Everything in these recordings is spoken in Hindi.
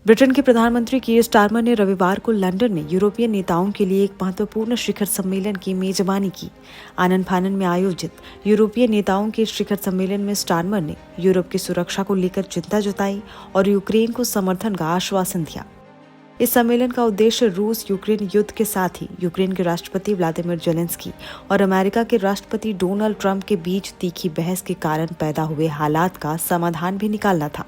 ब्रिटेन के प्रधानमंत्री कीर स्टारमर ने रविवार को लंदन में यूरोपीय नेताओं के लिए एक महत्वपूर्ण शिखर सम्मेलन की मेजबानी की। आनन फानन में आयोजित यूरोपीय नेताओं के शिखर सम्मेलन में स्टारमर ने यूरोप की सुरक्षा को लेकर चिंता जताई और यूक्रेन को समर्थन का आश्वासन दिया। इस सम्मेलन का उद्देश्य रूस यूक्रेन युद्ध के साथ ही यूक्रेन के राष्ट्रपति व्लादिमीर जेलेंस्की और अमेरिका के राष्ट्रपति डोनाल्ड ट्रंप के बीच तीखी बहस के कारण पैदा हुए हालात का समाधान भी निकालना था।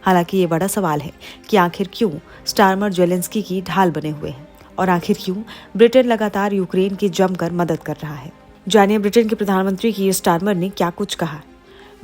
हालांकि ये बड़ा सवाल है कि आखिर क्यों स्टारमर जेलेंस्की की ढाल बने हुए हैं और आखिर क्यों ब्रिटेन लगातार यूक्रेन की जमकर मदद कर रहा है। जानिए ब्रिटेन के प्रधानमंत्री कीर स्टारमर ने क्या कुछ कहा।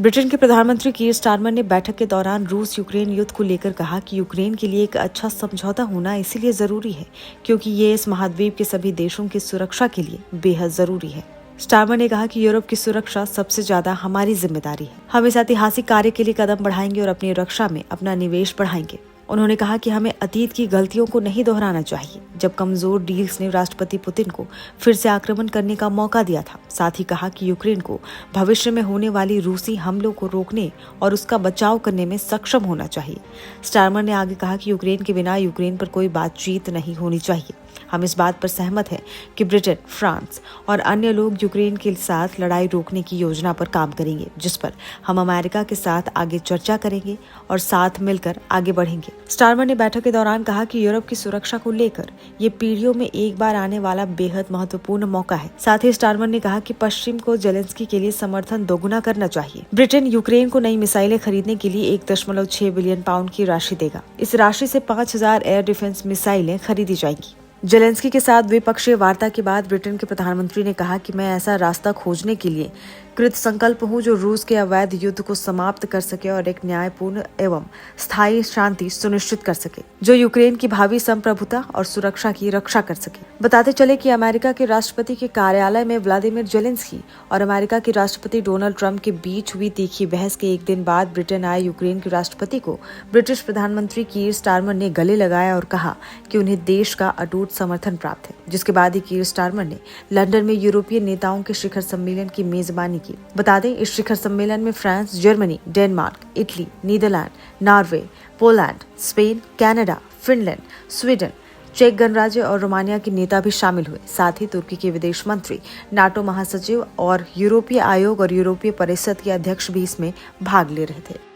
ब्रिटेन के प्रधानमंत्री कीर स्टारमर ने बैठक के दौरान रूस यूक्रेन युद्ध को लेकर कहा कि यूक्रेन के लिए एक अच्छा समझौता होना इसीलिए जरूरी है क्योंकि ये इस महाद्वीप के सभी देशों की सुरक्षा के लिए बेहद जरूरी है। स्टारमर ने कहा कि यूरोप की सुरक्षा सबसे ज्यादा हमारी जिम्मेदारी है। हम इस ऐतिहासिक कार्य के लिए कदम बढ़ाएंगे और अपनी रक्षा में अपना निवेश बढ़ाएंगे। उन्होंने कहा कि हमें अतीत की गलतियों को नहीं दोहराना चाहिए जब कमजोर डील्स ने राष्ट्रपति पुतिन को फिर से आक्रमण करने का मौका दिया था। साथ ही कहा कि यूक्रेन को भविष्य में होने वाली रूसी हमलों को रोकने और उसका बचाव करने में सक्षम होना चाहिए। स्टारमर ने आगे कहा कि यूक्रेन के बिना यूक्रेन पर कोई बातचीत नहीं होनी चाहिए। हम इस बात पर सहमत हैं कि ब्रिटेन, फ्रांस और अन्य लोग यूक्रेन के साथ लड़ाई रोकने की योजना पर काम करेंगे, जिस पर हम अमेरिका के साथ आगे चर्चा करेंगे और साथ मिलकर आगे बढ़ेंगे। स्टारमर ने बैठक के दौरान कहा कि यूरोप की सुरक्षा को लेकर ये पीढ़ियों में एक बार आने वाला बेहद महत्वपूर्ण मौका है। साथ ही स्टारमर ने कहा कि पश्चिम को जेलेंस्की के लिए समर्थन दोगुना करना चाहिए। ब्रिटेन यूक्रेन को नई मिसाइलें खरीदने के लिए 1.6 बिलियन पाउंड की राशि देगा। इस राशि से 5000 एयर डिफेंस मिसाइलें खरीदी जाएंगी। जेलेंस्की के साथ द्विपक्षीय वार्ता के बाद ब्रिटेन के प्रधानमंत्री ने कहा कि मैं ऐसा रास्ता खोजने के लिए कृत संकल्प हूं जो रूस के अवैध युद्ध को समाप्त कर सके और एक न्यायपूर्ण एवं स्थायी शांति सुनिश्चित कर सके जो यूक्रेन की भावी संप्रभुता और सुरक्षा की रक्षा कर सके। बताते चले कि अमेरिका के राष्ट्रपति के कार्यालय में व्लादिमीर जेलेंस्की और अमेरिका के राष्ट्रपति डोनाल्ड ट्रंप के बीच हुई तीखी बहस के एक दिन बाद ब्रिटेन आए यूक्रेन के राष्ट्रपति को ब्रिटिश प्रधानमंत्री कीर स्टारमर ने गले लगाया और कहा कि उन्हें देश का अटूट समर्थन प्राप्त है। जिसके बाद ही कीर स्टारमर ने लंदन में यूरोपीय नेताओं के शिखर सम्मेलन की मेजबानी की। बता दें, इस शिखर सम्मेलन में France, Germany, Denmark, Italy, Netherland, Norway, Poland, Spain, Canada, Finland, Sweden, चेक गणराज्य और रोमानिया के नेता भी शामिल हुए। साथ ही तुर्की के विदेश मंत्री, नाटो महासचिव और यूरोपीय आयोग और यूरोपीय परिषद के अध्यक्ष भी इसमें भाग ले रहे थे।